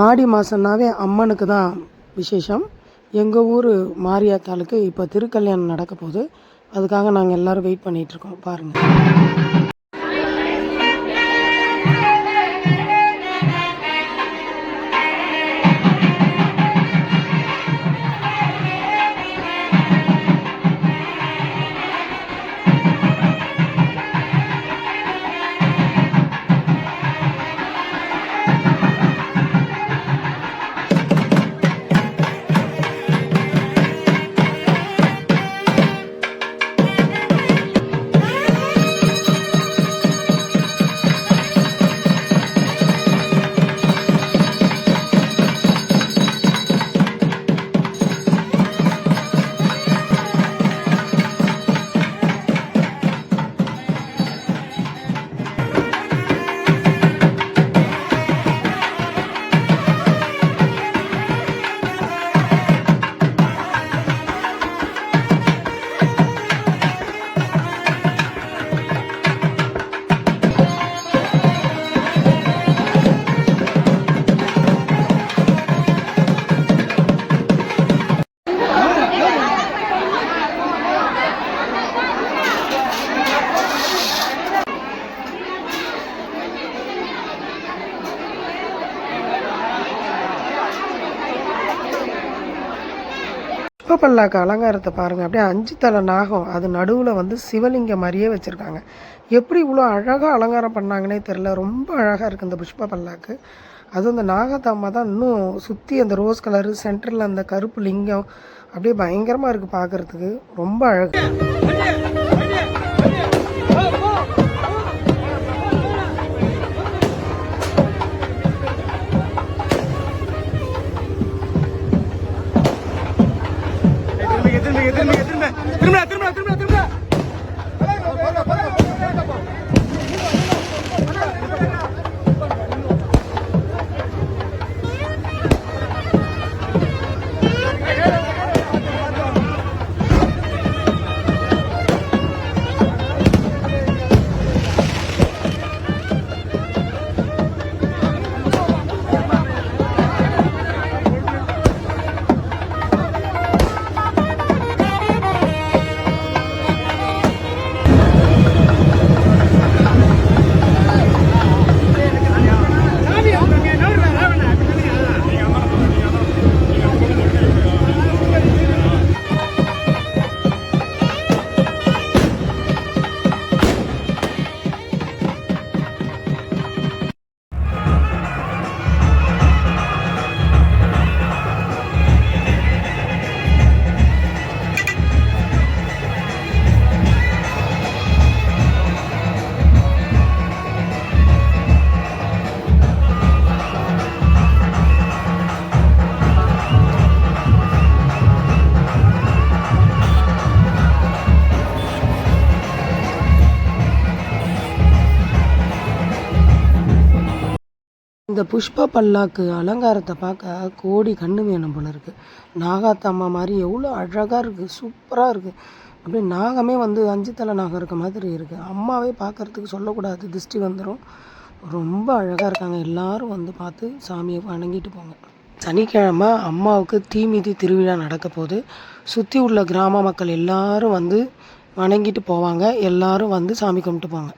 ஆடி மாதம்னாவே அம்மனுக்கு தான் விசேஷம். எங்கள் ஊர் மாரியாத்தாளுக்கு இப்போ திருக்கல்யாணம் நடக்க போகுது. அதுக்காக நாங்கள் எல்லோரும் வெயிட் பண்ணிகிட்ருக்கோம். பாருங்கள். பல்லாக்கு அலங்காரத்தை பாருங்கள். அப்படியே 5 தலை நாகம், அது நடுவில் வந்து சிவலிங்கம் மாதிரியே வச்சுருக்காங்க. எப்படி இவ்வளோ அழகாக அலங்காரம் பண்ணாங்கன்னே தெரில. ரொம்ப அழகாக இருக்குது இந்த புஷ்ப பல்லாக்கு. அதுவும் இந்த நாகத்தம்மா தான் இன்னும் சுற்றி அந்த ரோஸ் கலரு, சென்டரில் அந்த கருப்பு லிங்கம் அப்படியே பயங்கரமாக இருக்குது பார்க்குறதுக்கு. ரொம்ப அழகு. இந்த புஷ்ப பல்லாக்கு அலங்காரத்தை பார்க்க கோடி கண்ணு வேணும் போல இருக்குது. நாகாத்தம்மா மாதிரி எவ்வளோ அழகாக இருக்குது, சூப்பராக இருக்குது. அப்படியே நாகமே வந்து 5 தலை நாகம் இருக்க மாதிரி இருக்குது. அம்மாவே பார்க்குறதுக்கு சொல்லக்கூடாது, திருஷ்டி வந்துடும். ரொம்ப அழகாக இருக்காங்க. எல்லோரும் வந்து பார்த்து சாமியை வணங்கிட்டு போங்க. சனிக்கிழமை அம்மாவுக்கு தீமிதி திருவிழா நடக்க போகுது. சுற்றி உள்ள கிராம மக்கள் எல்லோரும் வந்து வணங்கிட்டு போவாங்க. எல்லோரும் வந்து சாமி கும்பிட்டு போவாங்க.